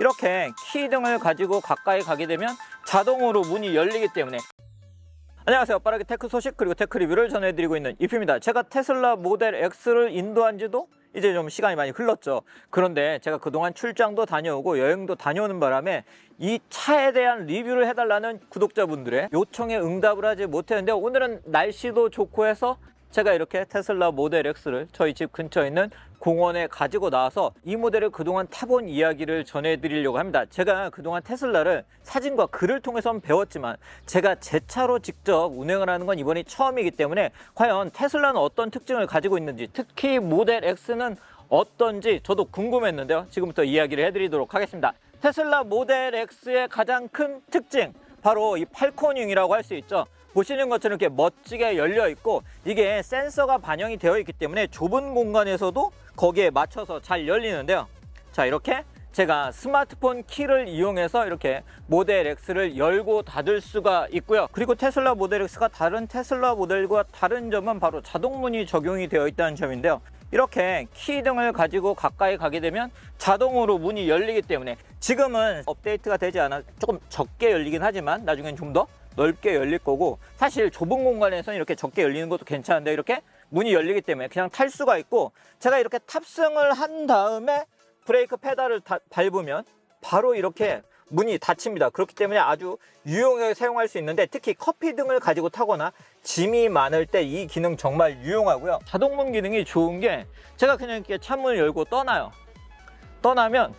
이렇게 키 등을 가지고 가까이 가게 되면 자동으로 문이 열리기 때문에. 안녕하세요. 빠르게 테크 소식 그리고 테크 리뷰를 전해드리고 있는 이프입니다. 제가 테슬라 모델 X를 인도한 지도 이제 좀 시간이 많이 흘렀죠. 그런데 제가 그동안 출장도 다녀오고 여행도 다녀오는 바람에 이 차에 대한 리뷰를 해달라는 구독자분들의 요청에 응답을 하지 못했는데, 오늘은 날씨도 좋고 해서 제가 이렇게 테슬라 모델 X를 저희 집 근처에 있는 공원에 가지고 나와서 이 모델을 그동안 타본 이야기를 전해드리려고 합니다. 제가 그동안 테슬라를 사진과 글을 통해서는 배웠지만 제가 제 차로 직접 운행을 하는 건 이번이 처음이기 때문에 과연 테슬라는 어떤 특징을 가지고 있는지, 특히 모델 X는 어떤지 저도 궁금했는데요. 지금부터 이야기를 해드리도록 하겠습니다. 테슬라 모델 X의 가장 큰 특징, 바로 이 팔코닝이라고 할 수 있죠. 보시는 것처럼 이렇게 멋지게 열려 있고, 이게 센서가 반영이 되어 있기 때문에 좁은 공간에서도 거기에 맞춰서 잘 열리는데요. 자, 이렇게 제가 스마트폰 키를 이용해서 이렇게 모델 X를 열고 닫을 수가 있고요. 그리고 테슬라 모델 X가 다른 테슬라 모델과 다른 점은 바로 자동문이 적용이 되어 있다는 점인데요. 이렇게 키 등을 가지고 가까이 가게 되면 자동으로 문이 열리기 때문에, 지금은 업데이트가 되지 않아 조금 적게 열리긴 하지만 나중엔 좀 더 넓게 열릴 거고, 사실 좁은 공간에서는 이렇게 적게 열리는 것도 괜찮은데 이렇게 문이 열리기 때문에 그냥 탈 수가 있고, 제가 이렇게 탑승을 한 다음에 브레이크 페달을 밟으면 바로 이렇게 문이 닫힙니다. 그렇기 때문에 아주 유용하게 사용할 수 있는데, 특히 커피 등을 가지고 타거나 짐이 많을 때 이 기능 정말 유용하고요. 자동문 기능이 좋은 게, 제가 그냥 이렇게 창문을 열고 떠나면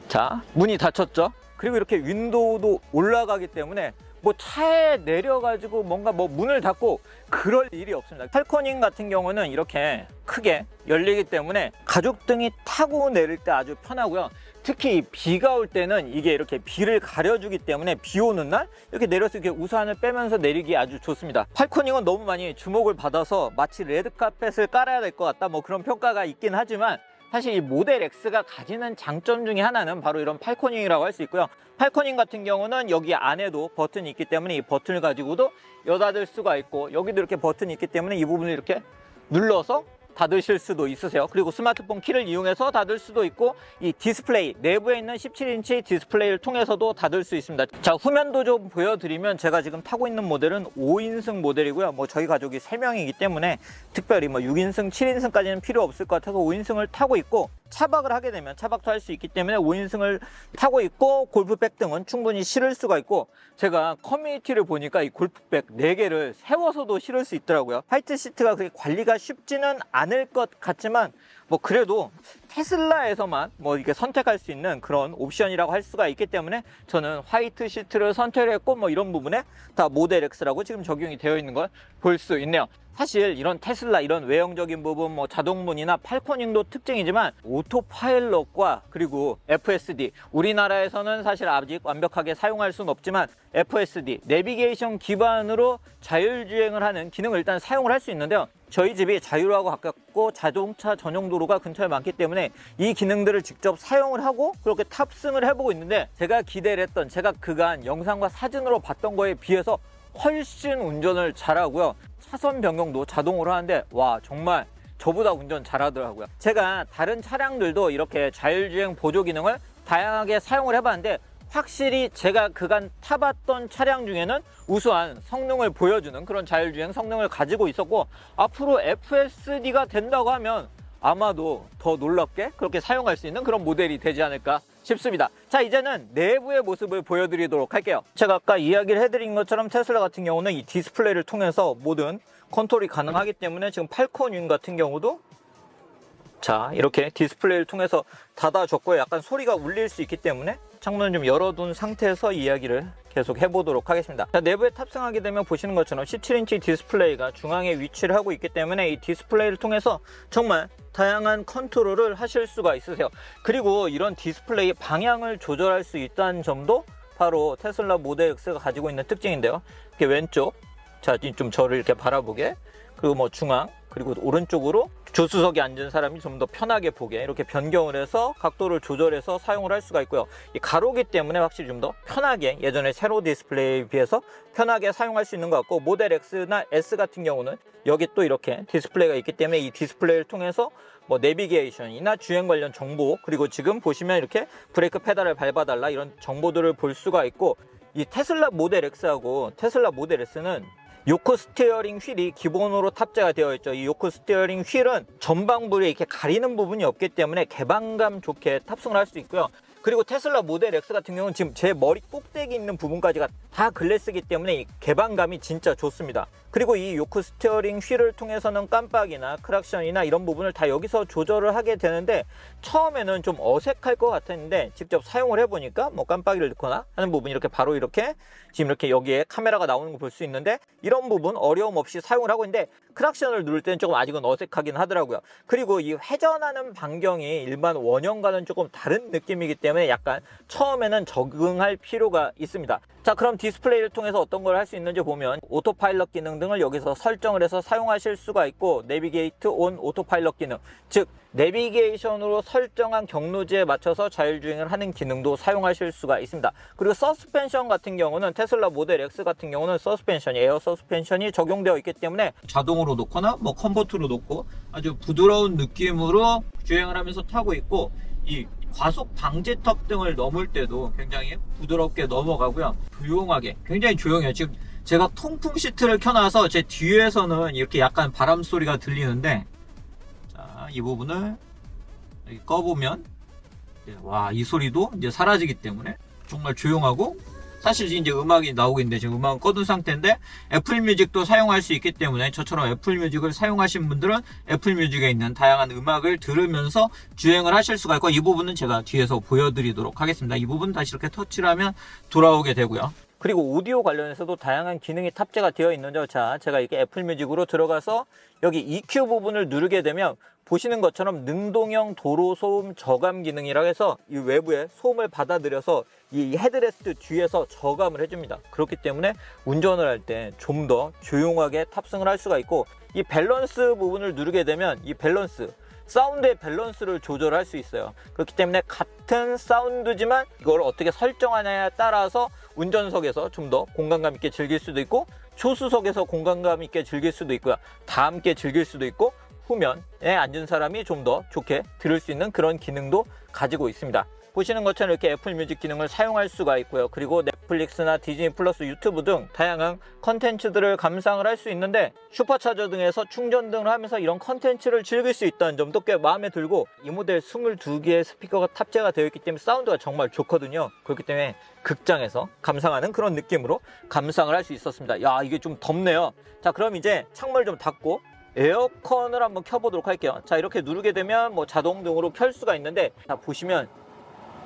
자, 문이 닫혔죠. 그리고 이렇게 윈도우도 올라가기 때문에 뭐 차에 내려가지고 뭔가 문을 닫고 그럴 일이 없습니다. 팔코닝 같은 경우는 이렇게 크게 열리기 때문에 가죽 등이 타고 내릴 때 아주 편하고요. 특히 비가 올 때는 이게 이렇게 비를 가려주기 때문에 비 오는 날 이렇게 내려서 이렇게 우산을 빼면서 내리기 아주 좋습니다. 팔코닝은 너무 많이 주목을 받아서 마치 레드카펫을 깔아야 될 것 같다, 뭐 그런 평가가 있긴 하지만, 사실 이 모델 X가 가지는 장점 중에 하나는 바로 이런 팔코닝이라고 할 수 있고요. 팔코닝 같은 경우는 여기 안에도 버튼이 있기 때문에 이 버튼을 가지고도 여닫을 수가 있고, 여기도 이렇게 버튼이 있기 때문에 이 부분을 이렇게 눌러서 닫으실 수도 있으세요. 그리고 스마트폰 키를 이용해서 닫을 수도 있고, 이 디스플레이, 내부에 있는 17인치 디스플레이를 통해서도 닫을 수 있습니다. 자, 후면도 좀 보여드리면, 제가 지금 타고 있는 모델은 5인승 모델이고요. 저희 가족이 3명이기 때문에 특별히 6인승, 7인승까지는 필요 없을 것 같아서 5인승을 타고 있고, 차박을 하게 되면 차박도 할 수 있기 때문에 5인승을 타고 있고, 골프백 등은 충분히 실을 수가 있고, 제가 커뮤니티를 보니까 이 골프백 4개를 세워서도 실을 수 있더라고요. 화이트 시트가 그렇게 관리가 쉽지는 않을 것 같지만, 그래도 테슬라에서만 이렇게 선택할 수 있는 그런 옵션이라고 할 수가 있기 때문에 저는 화이트 시트를 선택을 했고, 이런 부분에 다 모델 X라고 지금 적용이 되어 있는 걸 볼 수 있네요. 사실 이런 테슬라 이런 외형적인 부분, 자동문이나 팔코닝도 특징이지만, 오토파일럿과 그리고 FSD, 우리나라에서는 사실 아직 완벽하게 사용할 수는 없지만 FSD, 내비게이션 기반으로 자율주행을 하는 기능을 일단 사용을 할 수 있는데요. 저희 집이 자유로하고 가깝고 자동차 전용 도로가 근처에 많기 때문에 이 기능들을 직접 사용을 하고 그렇게 탑승을 해보고 있는데, 제가 기대를 했던, 제가 그간 영상과 사진으로 봤던 거에 비해서 훨씬 운전을 잘하고요. 차선 변경도 자동으로 하는데, 와, 정말 저보다 운전 잘하더라고요. 제가 다른 차량들도 이렇게 자율주행 보조 기능을 다양하게 사용을 해봤는데, 확실히 제가 그간 타봤던 차량 중에는 우수한 성능을 보여주는 그런 자율주행 성능을 가지고 있었고, 앞으로 FSD가 된다고 하면 아마도 더 놀랍게 그렇게 사용할 수 있는 그런 모델이 되지 않을까 싶습니다. 자, 이제는 내부의 모습을 보여드리도록 할게요. 제가 아까 이야기를 해드린 것처럼 테슬라 같은 경우는 이 디스플레이를 통해서 모든 컨트롤이 가능하기 때문에, 지금 팔코닝 같은 경우도 자, 이렇게 디스플레이를 통해서 닫아줬고요. 약간 소리가 울릴 수 있기 때문에 창문을 좀 열어둔 상태에서 이야기를 계속 해보도록 하겠습니다. 자, 내부에 탑승하게 되면 보시는 것처럼 17인치 디스플레이가 중앙에 위치를 하고 있기 때문에 이 디스플레이를 통해서 정말 다양한 컨트롤을 하실 수가 있으세요. 그리고 이런 디스플레이 방향을 조절할 수 있다는 점도 바로 테슬라 모델 X가 가지고 있는 특징인데요. 이렇게 왼쪽, 자, 좀 저를 이렇게 바라보게, 그리고 뭐 중앙, 그리고 오른쪽으로 조수석에 앉은 사람이 좀 더 편하게 보게 이렇게 변경을 해서 각도를 조절해서 사용을 할 수가 있고요. 이 가로기 때문에 확실히 좀 더 편하게, 예전에 세로 디스플레이에 비해서 편하게 사용할 수 있는 것 같고, 모델 X나 S 같은 경우는 여기 또 이렇게 디스플레이가 있기 때문에 이 디스플레이를 통해서 뭐 내비게이션이나 주행 관련 정보, 그리고 지금 보시면 이렇게 브레이크 페달을 밟아달라 이런 정보들을 볼 수가 있고, 이 테슬라 모델 X하고 테슬라 모델 S는 요크 스티어링 휠이 기본으로 탑재가 되어 있죠. 이 요크 스티어링 휠은 전방부에 이렇게 가리는 부분이 없기 때문에 개방감 좋게 탑승을 할 수 있고요. 그리고 테슬라 모델 X 같은 경우는 지금 제 머리 꼭대기 있는 부분까지가 다 글래스이기 때문에 이 개방감이 진짜 좋습니다. 그리고 이 요크 스티어링 휠을 통해서는 깜빡이나 크락션이나 이런 부분을 다 여기서 조절을 하게 되는데, 처음에는 좀 어색할 것 같았는데 직접 사용을 해보니까 뭐 깜빡이를 넣거나 하는 부분이 이렇게 바로 이렇게 지금 이렇게 여기에 카메라가 나오는 거 볼 수 있는데, 이런 부분 어려움 없이 사용을 하고 있는데 크락션을 누를 때는 조금 아직은 어색하긴 하더라고요. 그리고 이 회전하는 반경이 일반 원형과는 조금 다른 느낌이기 때문에 약간 처음에는 적응할 필요가 있습니다. 자, 그럼 디스플레이를 통해서 어떤 걸 할 수 있는지 보면 오토파일럿 기능 등을 여기서 설정을 해서 사용하실 수가 있고, 내비게이트 온 오토파일럿 기능, 즉 내비게이션으로 설정한 경로지에 맞춰서 자율주행을 하는 기능도 사용하실 수가 있습니다. 그리고 서스펜션 같은 경우는 테슬라 모델 X 같은 경우는 서스펜션이 에어 서스펜션이 적용되어 있기 때문에 자동으로 놓거나 뭐 컴포트로 놓고 아주 부드러운 느낌으로 주행을 하면서 타고 있고, 이 과속 방지턱 등을 넘을 때도 굉장히 부드럽게 넘어가고요. 조용하게, 굉장히 조용해요. 지금 제가 통풍 시트를 켜놔서 제 뒤에서는 이렇게 약간 바람 소리가 들리는데, 자, 이 부분을 여기 꺼보면 와, 이 소리도 이제 사라지기 때문에 정말 조용하고, 사실 이제 음악이 나오고 있는데 지금 음악은 꺼둔 상태인데 애플 뮤직도 사용할 수 있기 때문에 저처럼 애플 뮤직을 사용하신 분들은 애플 뮤직에 있는 다양한 음악을 들으면서 주행을 하실 수가 있고, 이 부분은 제가 뒤에서 보여드리도록 하겠습니다. 이 부분 다시 이렇게 터치를 하면 돌아오게 되고요. 그리고 오디오 관련해서도 다양한 기능이 탑재가 되어 있는데요. 자, 제가 이게 애플 뮤직으로 들어가서 여기 EQ 부분을 누르게 되면 보시는 것처럼 능동형 도로 소음 저감 기능이라 해서 이 외부에 소음을 받아들여서 이 헤드레스트 뒤에서 저감을 해줍니다. 그렇기 때문에 운전을 할 때 좀 더 조용하게 탑승을 할 수가 있고, 이 밸런스 부분을 누르게 되면 이 밸런스, 사운드의 밸런스를 조절할 수 있어요. 그렇기 때문에 같은 사운드지만 이걸 어떻게 설정하냐에 따라서 운전석에서 좀 더 공간감 있게 즐길 수도 있고, 조수석에서 공간감 있게 즐길 수도 있고요. 다 함께 즐길 수도 있고, 후면에 앉은 사람이 좀 더 좋게 들을 수 있는 그런 기능도 가지고 있습니다. 보시는 것처럼 이렇게 애플 뮤직 기능을 사용할 수가 있고요. 그리고 넷플릭스나 디즈니 플러스, 유튜브 등 다양한 컨텐츠들을 감상을 할 수 있는데, 슈퍼차저 등에서 충전 등을 하면서 이런 컨텐츠를 즐길 수 있다는 점도 꽤 마음에 들고, 이 모델 22개의 스피커가 탑재가 되어 있기 때문에 사운드가 정말 좋거든요. 그렇기 때문에 극장에서 감상하는 그런 느낌으로 감상을 할 수 있었습니다. 야, 이게 좀 덥네요. 자, 그럼 이제 창문을 좀 닫고 에어컨을 한번 켜보도록 할게요. 자, 이렇게 누르게 되면 뭐 자동 등으로 켤 수가 있는데, 자, 보시면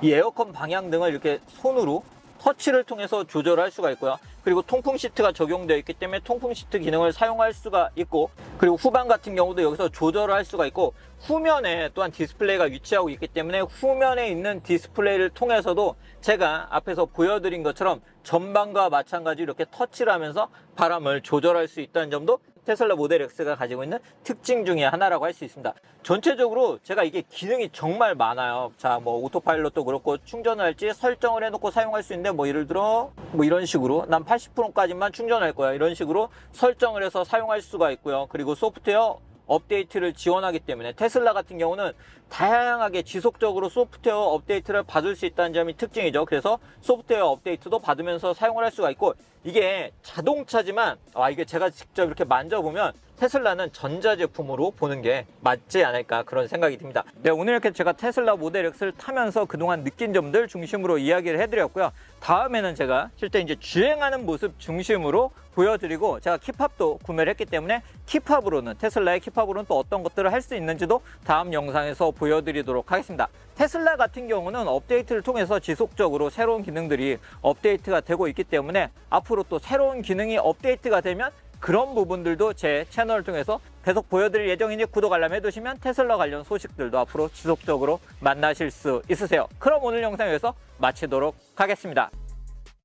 이 에어컨 방향 등을 이렇게 손으로 터치를 통해서 조절할 수가 있고요. 그리고 통풍 시트가 적용되어 있기 때문에 통풍 시트 기능을 사용할 수가 있고, 그리고 후방 같은 경우도 여기서 조절을 할 수가 있고, 후면에 또한 디스플레이가 위치하고 있기 때문에 후면에 있는 디스플레이를 통해서도 제가 앞에서 보여드린 것처럼 전방과 마찬가지로 이렇게 터치를 하면서 바람을 조절할 수 있다는 점도 테슬라 모델 X가 가지고 있는 특징 중에 하나라고 할 수 있습니다. 전체적으로 제가 이게 기능이 정말 많아요. 자, 뭐 오토파일럿도 그렇고 충전을 할지 설정을 해놓고 사용할 수 있는데, 뭐 예를 들어 뭐 이런 식으로 난 80%까지만 충전할 거야, 이런 식으로 설정을 해서 사용할 수가 있고요. 그리고 소프트웨어 업데이트를 지원하기 때문에 테슬라 같은 경우는 다양하게 지속적으로 소프트웨어 업데이트를 받을 수 있다는 점이 특징이죠. 그래서 소프트웨어 업데이트도 받으면서 사용을 할 수가 있고, 이게 자동차지만 이게 제가 직접 이렇게 만져보면 테슬라는 전자제품으로 보는 게 맞지 않을까, 그런 생각이 듭니다. 네, 오늘 이렇게 제가 테슬라 모델 X를 타면서 그동안 느낀 점들 중심으로 이야기를 해드렸고요. 다음에는 제가 실제 이제 주행하는 모습 중심으로 보여드리고, 제가 키팝도 구매를 했기 때문에 키팝으로는, 테슬라의 키팝으로는 또 어떤 것들을 할 수 있는지도 다음 영상에서 보여드리도록 하겠습니다. 테슬라 같은 경우는 업데이트를 통해서 지속적으로 새로운 기능들이 업데이트가 되고 있기 때문에 앞으로 또 새로운 기능이 업데이트가 되면 그런 부분들도 제 채널을 통해서 계속 보여드릴 예정이니 구독, 알람 해두시면 테슬라 관련 소식들도 앞으로 지속적으로 만나실 수 있으세요. 그럼 오늘 영상 여기서 마치도록 하겠습니다.